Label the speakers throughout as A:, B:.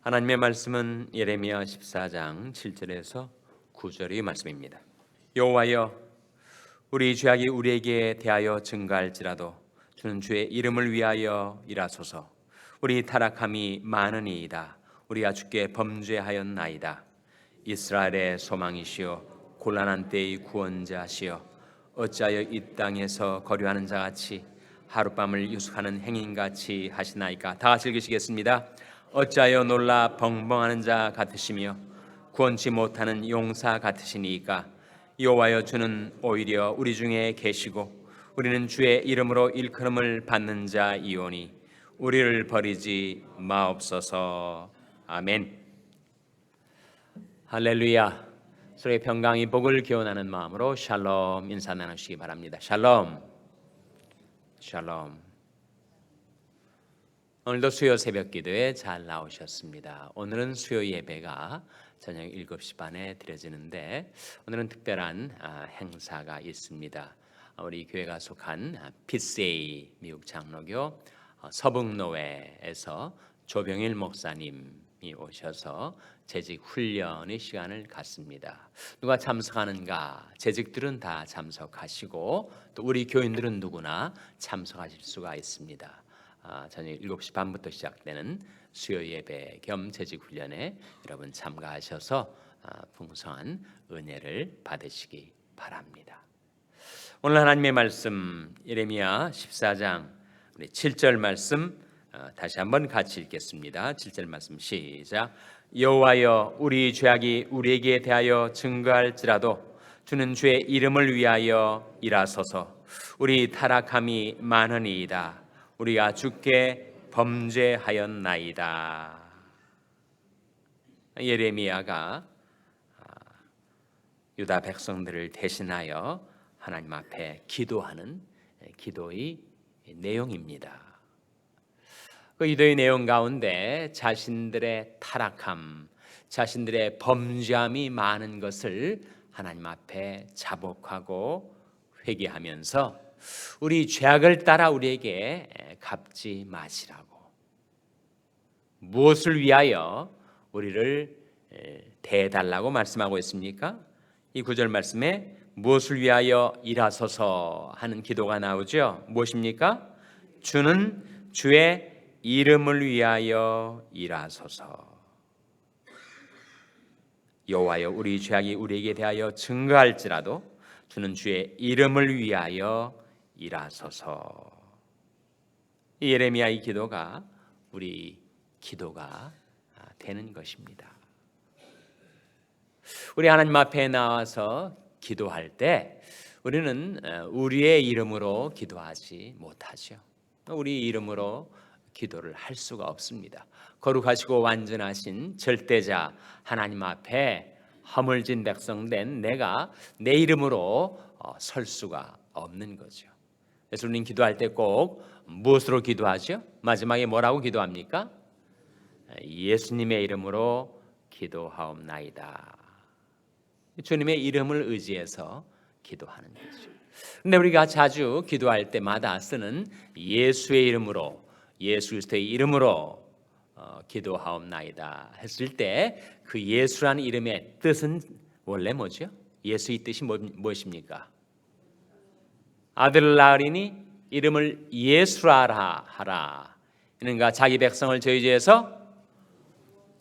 A: 하나님의 말씀은 예레미야 14장 7절에서 9절의 말씀입니다. 여호와여, 우리 죄악이 우리에게 대하여 증가할지라도 주는 주의 이름을 위하여 일하소서. 우리 타락함이 많으니이다. 우리가 주께 범죄하였나이다. 이스라엘의 소망이시여, 곤란한 때의 구원자시여, 어찌하여 이 땅에서 거류하는 자같이 하룻밤을 유숙하는 행인같이 하시나이까. 다 같이 읽으시겠습니다. 어찌하여 놀라 벙벙하는 자 같으시며 구원치 못하는 용사 같으시니까. 여호와여, 주는 오히려 우리 중에 계시고 우리는 주의 이름으로 일컬음을 받는 자이오니 우리를 버리지 마옵소서. 아멘. 할렐루야. 서로의 평강이 복을 기원하는 마음으로 샬롬 인사 나누시기 바랍니다. 샬롬. 샬롬. 오늘도 수요 새벽 기도에 잘 나오셨습니다. 오늘은 수요 예배가 저녁 7시 반에 드려지는데 오늘은 특별한 행사가 있습니다. 우리 교회가 속한 피세이 미국 장로교 서북노회에서 조병일 목사님이 오셔서 재직 훈련의 시간을 갖습니다. 누가 참석하는가? 재직들은 다 참석하시고 또 우리 교인들은 누구나 참석하실 수가 있습니다. 저녁 7시 반부터 시작되는 수요 예배 겸 재직 훈련에 여러분 참가하셔서 풍성한 은혜를 받으시기 바랍니다. 오늘 하나님의 말씀 예레미야 14장 7절 말씀 다시 한번 같이 읽겠습니다. 7절 말씀 시작. 여호와여, 우리 죄악이 우리에게 대하여 증거할지라도 주는 주의 이름을 위하여 일하소서. 우리 타락함이 많으니이다. 우리가 주께 범죄하였나이다. 예레미야가 유다 백성들을 대신하여 하나님 앞에 기도하는 기도의 내용입니다. 그 기도의 내용 가운데 자신들의 타락함, 자신들의 범죄함이 많은 것을 하나님 앞에 자복하고 회개하면서 우리 죄악을 따라 우리에게 갚지 마시라고, 무엇을 위하여 우리를 대해달라고 말씀하고 있습니까? 이 9절 말씀에 무엇을 위하여 일하소서 하는 기도가 나오죠. 무엇입니까? 주는 주의 이름을 위하여 일하소서. 여호와여, 우리 죄악이 우리에게 대하여 증거할지라도 주는 주의 이름을 위하여 일하소서. 예레미야의 기도가 우리 기도가 되는 것입니다. 우리 하나님 앞에 나와서 기도할 때 우리는 우리의 이름으로 기도하지 못하죠. 우리 이름으로 기도를 할 수가 없습니다. 거룩하시고 완전하신 절대자 하나님 앞에 허물진 백성된 내가 내 이름으로 설 수가 없는 거죠. 그래서 우리는 기도할 때 꼭 무엇으로 기도하죠? 마지막에 뭐라고 기도합니까? 예수님의 이름으로 기도하옵나이다. 주님의 이름을 의지해서 기도하는 거죠. 그런데 우리가 자주 기도할 때마다 쓰는 예수의 이름으로, 예수 그리스도의 이름으로 기도하옵나이다 했을 때 그 예수라는 이름의 뜻은 원래 뭐죠? 예수의 뜻이 무엇입니까? 아들을 낳으리니 이름을 예수라 하라. 그러니까 자기 백성을 저희 죄에서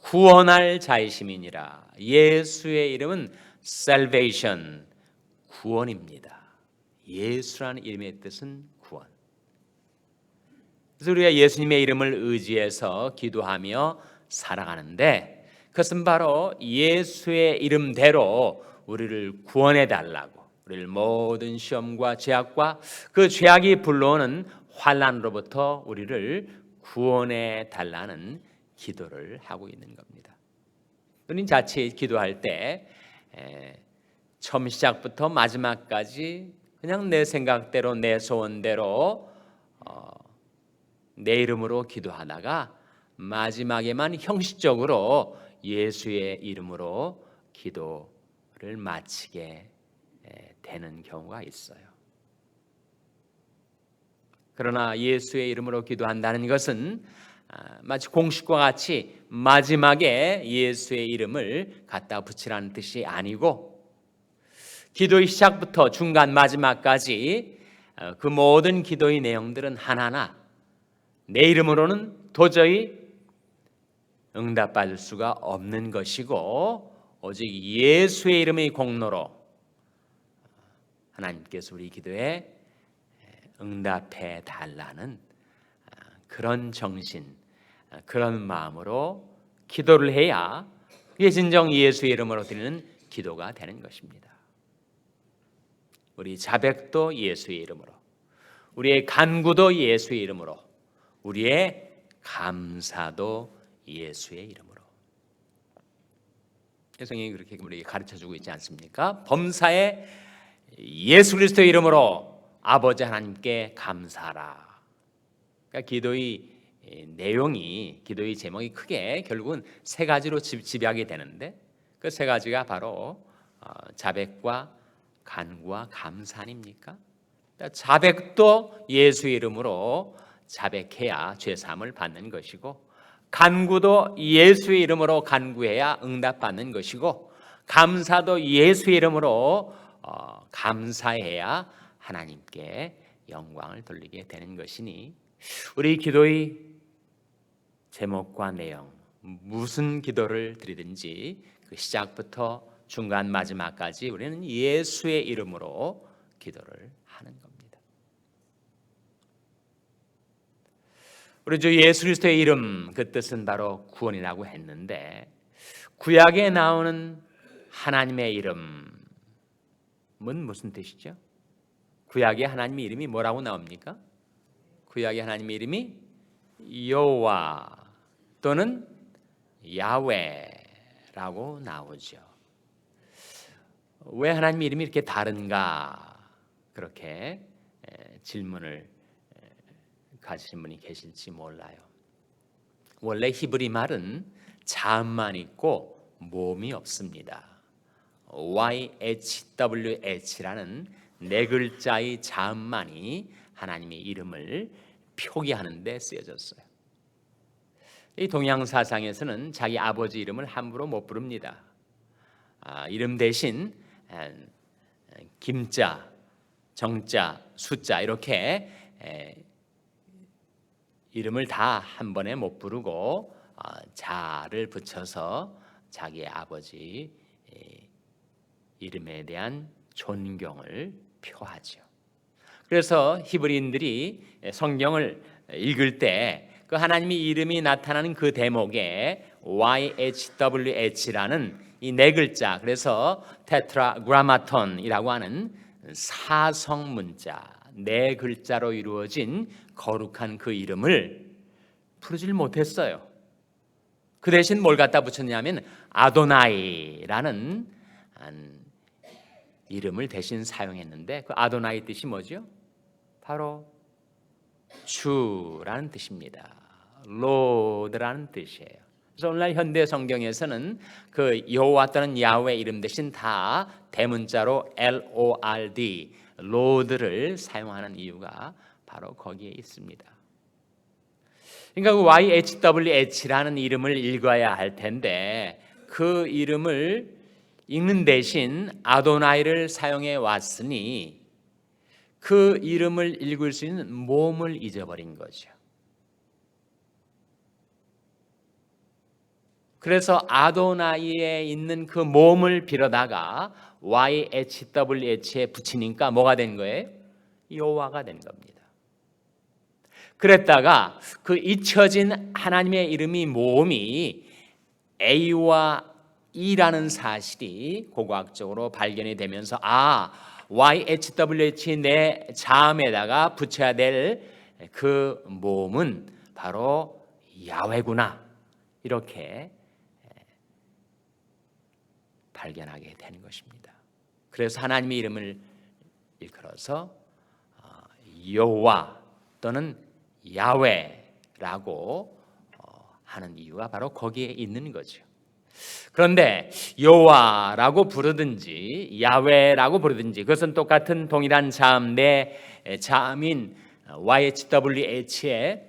A: 구원할 자이심이니라. 예수의 이름은 salvation, 구원입니다. 예수라는 이름의 뜻은 구원. 그래서 우리가 예수님의 이름을 의지해서 기도하며 살아가는데 그것은 바로 예수의 이름대로 우리를 구원해 달라고, 우리를 모든 시험과 죄악과 그 죄악이 불러오는 환난으로부터 우리를 구원해 달라는 기도를 하고 있는 겁니다. 우리는 자칫 기도할 때 처음 시작부터 마지막까지 그냥 내 생각대로 내 소원대로 내 이름으로 기도하다가 마지막에만 형식적으로 예수의 이름으로 기도를 마치게 되는 경우가 있어요. 그러나 예수의 이름으로 기도한다는 것은 마치 공식과 같이 마지막에 예수의 이름을 갖다 붙이라는 뜻이 아니고 기도의 시작부터 중간 마지막까지 그 모든 기도의 내용들은 하나하나 내 이름으로는 도저히 응답받을 수가 없는 것이고 오직 예수의 이름의 공로로 하나님께서 우리 기도에 응답해 달라는 그런 정신, 그런 마음으로 기도를 해야 그게 진정 예수의 이름으로 드리는 기도가 되는 것입니다. 우리 자백도 예수의 이름으로, 우리의 간구도 예수의 이름으로, 우리의 감사도 예수의 이름으로. 성경이 그렇게 우리에게 가르쳐주고 있지 않습니까? 범사에 예수 그리스도의 이름으로 아버지 하나님께 감사하라. 그러니까 기도의 내용이, 기도의 제목이 크게 결국은 세 가지로 집약이 되는데 그 세 가지가 바로 자백과 간구와 감사 아닙니까? 그러니까 자백도 예수의 이름으로 자백해야 죄사함을 받는 것이고, 간구도 예수의 이름으로 간구해야 응답받는 것이고, 감사도 예수의 이름으로 감사해야 하나님께 영광을 돌리게 되는 것이니 우리 기도의 제목과 내용, 무슨 기도를 드리든지 그 시작부터 중간 마지막까지 우리는 예수의 이름으로 기도를 하는 겁니다. 우리 주 예수 그리스도의 이름, 그 뜻은 바로 구원이라고 했는데 구약에 나오는 하나님의 이름은 무슨 뜻이죠? 구약의 하나님의 이름이 뭐라고 나옵니까? 구약의 하나님의 이름이 여호와 또는 야훼라고 나오죠. 왜 하나님의 이름이 이렇게 다른가? 그렇게 질문을 가지신 분이 계실지 몰라요. 원래 히브리 말은 자음만 있고 모음이 없습니다. YHWH라는 네 글자의 자음만이 하나님의 이름을 표기하는 데 쓰여졌어요. 이 동양 사상에서는 자기 아버지 이름을 함부로 못 부릅니다. 이름 대신 김자, 정자, 숫자 이렇게 이름을 다 한 번에 못 부르고 자를 붙여서 자기 아버지 이름에 대한 존경을 표하죠. 그래서 히브리인들이 성경을 읽을 때 그 하나님의 이름이 나타나는 그 대목에 YHWH라는 이 네 글자, 그래서 테트라그라마톤이라고 하는 사성 문자 네 글자로 이루어진 거룩한 그 이름을 부르질 못했어요. 그 대신 뭘 갖다 붙였냐면 아도나이라는 이름을 대신 사용했는데 그 아도나이 뜻이 뭐죠? 바로 주라는 뜻입니다. 로드라는 뜻이에요. 그래서 오늘날 현대 성경에서는 그 여호와 또는 야훼 이름 대신 다 대문자로 LORD, 로드를 사용하는 이유가 바로 거기에 있습니다. 그러니까 그 YHWH라는 이름을 읽어야 할 텐데 그 이름을 읽는 대신 아도나이를 사용해 왔으니 그 이름을 읽을 수 있는 모음을 잊어버린 거죠. 그래서 아도나이에 있는 그 모음을 빌어다가 YHWH에 붙이니까 뭐가 된 거예요? 여호와가 된 겁니다. 그랬다가 그 잊혀진 하나님의 이름이 모음이 A와 E라는 사실이 고고학적으로 발견이 되면서 YHWH 내 자음에다가 붙여야 될 그 모음은 바로 야훼구나, 이렇게 발견하게 되는 것입니다. 그래서 하나님의 이름을 일컬어서 여호와 또는 야훼라고 하는 이유가 바로 거기에 있는 거죠. 그런데 여호와라고 부르든지 야훼라고 부르든지 그것은 똑같은 동일한 자음 내 자음인 YHWH에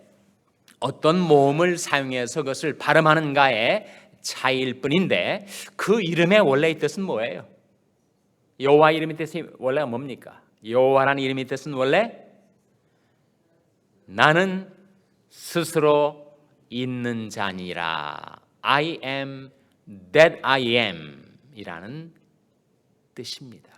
A: 어떤 모음을 사용해서 그것을 발음하는가의 차이일 뿐인데 그 이름의 원래의 뜻은 뭐예요? 여호와 이름의 뜻이 원래가 뭡니까? 여호와라는 이름의 뜻은 원래 나는 스스로 있는 자니라. I am that I am 이라는 뜻입니다.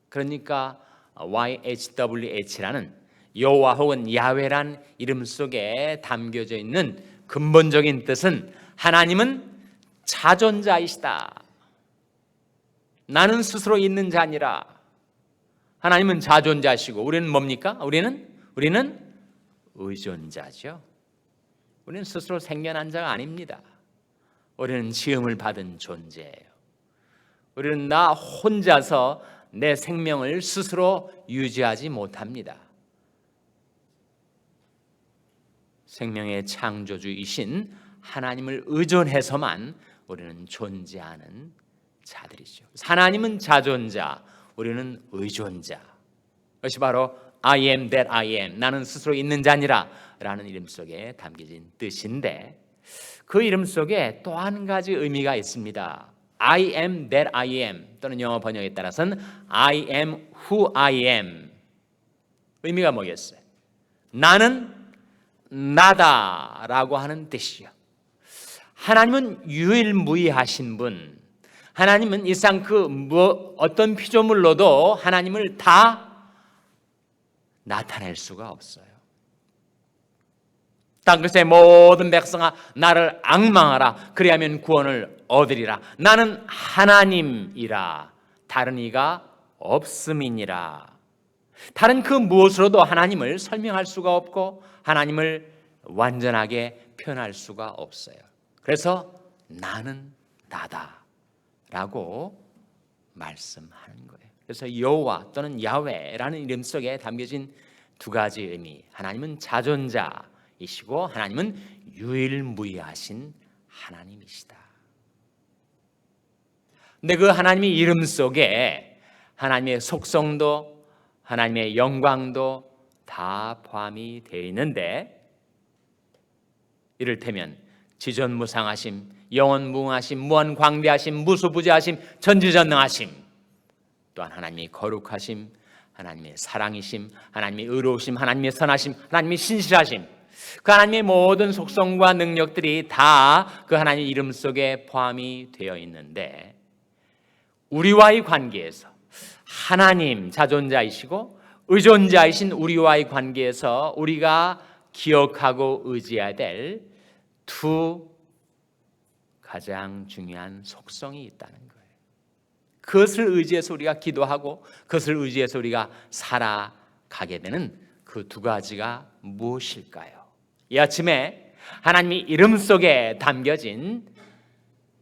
A: 그러니까 YHWH라는 여호와 혹은 야훼란 이름 속에 담겨져 있는 근본적인 뜻은 하나님은 자존자이시다. 나는 스스로 있는 자니라. 하나님은 자존자시고 우리는 뭡니까? 우리는 의존자죠. 우리는 스스로 생겨난 자가 아닙니다. 우리는 지음을 받은 존재예요. 우리는 나 혼자서 내 생명을 스스로 유지하지 못합니다. 생명의 창조주이신 하나님을 의존해서만 우리는 존재하는 자들이죠. 하나님은 자존자, 우리는 의존자. 그것이 바로 I am that I am, 나는 스스로 있는 자니라 라는 이름 속에 담겨진 뜻인데 그 이름 속에 또 한 가지 의미가 있습니다. I am that I am 또는 영어 번역에 따라서는 I am who I am. 의미가 뭐겠어요? 나는 나다라고 하는 뜻이요. 하나님은 유일무이하신 분. 하나님은 일상 어떤 피조물로도 하나님을 다 나타낼 수가 없어요. 땅끝의 모든 백성아 나를 앙망하라. 그리하면 구원을 얻으리라. 나는 하나님이라. 다른 이가 없음이니라. 다른 그 무엇으로도 하나님을 설명할 수가 없고 하나님을 완전하게 표현할 수가 없어요. 그래서 나는 나다라고 말씀하는 거예요. 그래서 여호와 또는 야훼라는 이름 속에 담겨진 두 가지 의미. 하나님은 자존자이시고 하나님은 유일무이하신 하나님이시다. 근데 그 하나님의 이름 속에 하나님의 속성도 하나님의 영광도 다 포함이 되어 있는데 이를테면 지존무상하심, 영원무궁하심, 무한광대하심, 무수부재하심, 전지전능하심, 또한 하나님의 거룩하심, 하나님의 사랑이심, 하나님의 의로우심, 하나님의 선하심, 하나님의 신실하심, 그 하나님의 모든 속성과 능력들이 다 그 하나님의 이름 속에 포함이 되어 있는데 우리와의 관계에서 하나님 자존자이시고 의존자이신 우리와의 관계에서 우리가 기억하고 의지해야 될 두 가장 중요한 속성이 있다는 거예요. 그것을 의지해서 우리가 기도하고 그것을 의지해서 우리가 살아가게 되는 그 두 가지가 무엇일까요? 이 아침에 하나님의 이름 속에 담겨진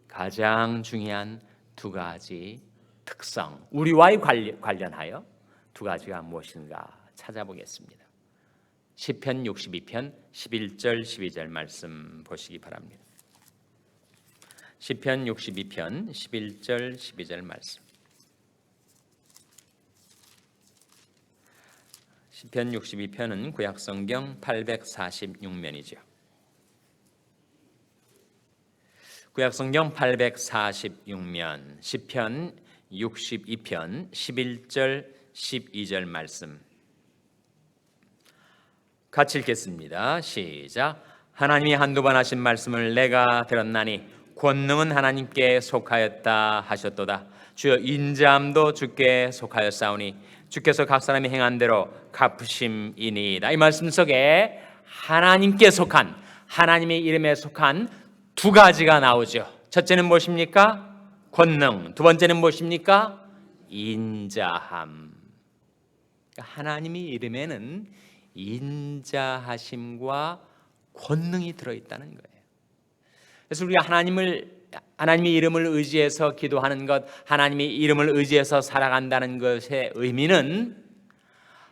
A: 가장 중요한 두 가지 특성, 우리와의 관련하여 두 가지가 무엇인가 찾아보겠습니다. 시편 62편 11절 12절 말씀 보시기 바랍니다. 시편 62편 11절 12절 말씀. 시편 62편은 구약성경 846면이죠. 구약성경 846면 시편 62편 11절 12절 말씀 같이 읽겠습니다. 시작. 하나님이 한두 번 하신 말씀을 내가 들었나니 권능은 하나님께 속하였다 하셨도다. 주여 인자함도 주께 속하였사오니 주께서 각 사람이 행한 대로 갚으심이니이다. 이 말씀 속에 하나님께 속한, 하나님의 이름에 속한 두 가지가 나오죠. 첫째는 무엇입니까? 권능. 두 번째는 무엇입니까? 인자함. 하나님의 이름에는 인자하심과 권능이 들어있다는 거예요. 그래서 우리가 하나님의 이름을 의지해서 기도하는 것, 하나님의 이름을 의지해서 살아간다는 것의 의미는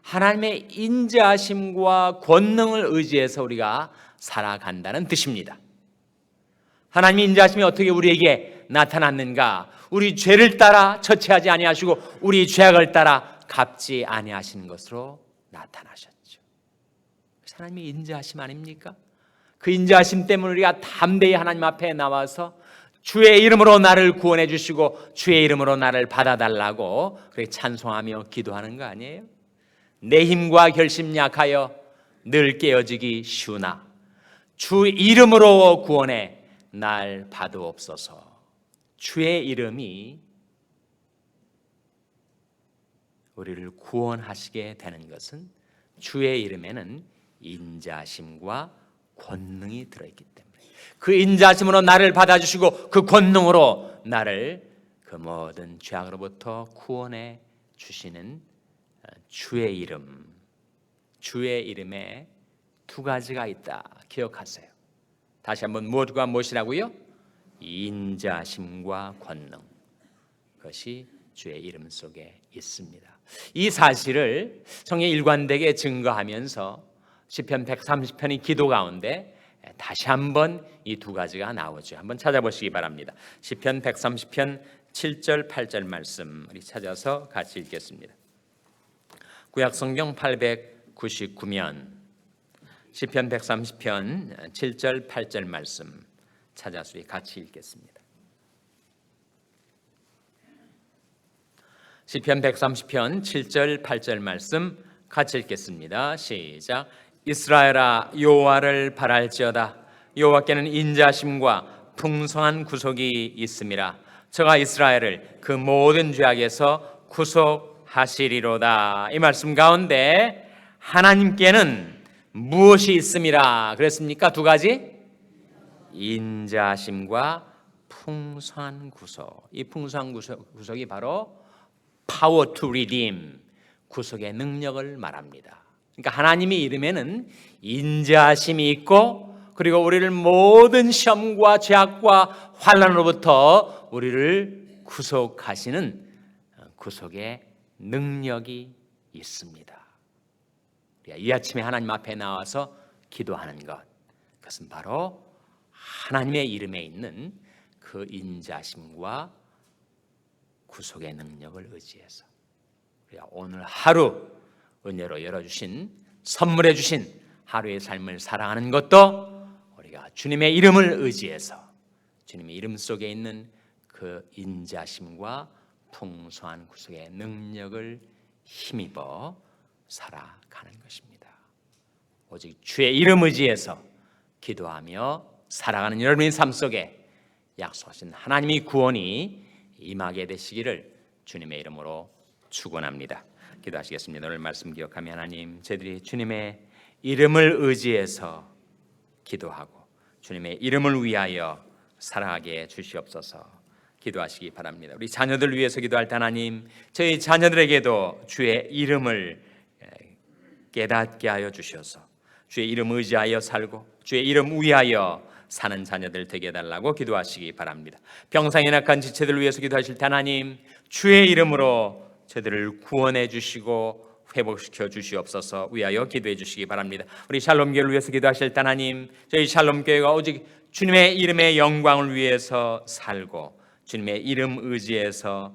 A: 하나님의 인자하심과 권능을 의지해서 우리가 살아간다는 뜻입니다. 하나님의 인자하심이 어떻게 우리에게 나타났는가? 우리 죄를 따라 처치하지 아니하시고 우리 죄악을 따라 갚지 아니하시는 것으로 나타나셨죠. 하나님의 인자하심 아닙니까? 그 인자하심 때문에 우리가 담대히 하나님 앞에 나와서 주의 이름으로 나를 구원해 주시고 주의 이름으로 나를 받아달라고 그렇게 찬송하며 기도하는 거 아니에요? 내 힘과 결심 약하여 늘 깨어지기 쉬우나 주 이름으로 구원해 날 받으옵소서. 주의 이름이 우리를 구원하시게 되는 것은 주의 이름에는 인자심과 권능이 들어있기 때문에, 그 인자심으로 나를 받아주시고 그 권능으로 나를 그 모든 죄악으로부터 구원해 주시는 주의 이름, 주의 이름에 두 가지가 있다 기억하세요. 다시 한번 무엇과 무엇이라고요? 인자심과 권능, 그것이 주의 이름 속에 있습니다. 이 사실을 성경에 일관되게 증거하면서 시편 130편의 기도 가운데 다시 한번 이 두 가지가 나오죠. 한번 찾아보시기 바랍니다. 시편 130편 7절 8절 말씀 우리 찾아서 같이 읽겠습니다. 구약성경 899면 시편 130편 7절 8절 말씀 찾아서 같이 읽겠습니다. 시편 130편 7절 8절 말씀 같이 읽겠습니다. 시작. 이스라엘아 여호와를 바랄지어다. 여호와께는 인자심과 풍성한 구속이 있음이라. 저가 이스라엘을 그 모든 죄악에서 구속하시리로다. 이 말씀 가운데 하나님께는 무엇이 있음이라 그랬습니까? 두 가지? 인자심과 풍성한 구속. 이 풍성한 구속이 바로 power to redeem, 구속의 능력을 말합니다. 그러니까 하나님의 이름에는 인자심이 있고, 그리고 우리를 모든 시험과 죄악과 환난으로부터 우리를 구속하시는 구속의 능력이 있습니다. 우리가 이 아침에 하나님 앞에 나와서 기도하는 것, 그것은 바로 하나님의 이름에 있는 그 인자심과 구속의 능력을 의지해서 우리가 오늘 하루 은혜로 열어주신, 선물해 주신 하루의 삶을 살아가는 것도 우리가 주님의 이름을 의지해서 주님의 이름 속에 있는 그 인자심과 풍성한 구속의 능력을 힘입어 살아가는 것입니다. 오직 주의 이름 의지해서 기도하며 살아가는 여러분의 삶 속에 약속하신 하나님의 구원이 임하게 되시기를 주님의 이름으로 축원합니다. 기도하시겠습니다. 오늘 말씀 기억하며 하나님, 저희들이 주님의 이름을 의지해서 기도하고 주님의 이름을 위하여 살아가게 주시옵소서. 기도하시기 바랍니다. 우리 자녀들 위해서 기도할 때 하나님, 저희 자녀들에게도 주의 이름을 깨닫게 하여 주셔서 주의 이름 의지하여 살고 주의 이름 위하여 사는 자녀들 되게 해달라고 기도하시기 바랍니다. 병상에 낙한 지체들 위해서 기도하실 때 하나님, 주의 이름으로 저들을 구원해 주시고 회복시켜 주시옵소서 위하여 기도해 주시기 바랍니다. 우리 샬롬교회를 위해서 기도하실 때 하나님, 저희 샬롬교회가 오직 주님의 이름의 영광을 위해서 살고 주님의 이름 의지해서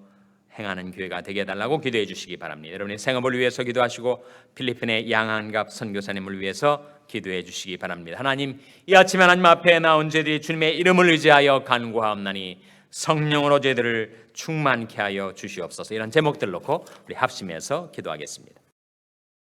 A: 행하는 교회가 되게 해달라고 기도해 주시기 바랍니다. 여러분의 생업을 위해서 기도하시고 필리핀의 양한갑 선교사님을 위해서 기도해 주시기 바랍니다. 하나님, 이 아침에 하나님 앞에 나온 저희들이 주님의 이름을 의지하여 간구하옵나니 성령으로 저희들을 충만케 하여 주시옵소서. 이런 제목들 놓고 우리 합심해서 기도하겠습니다.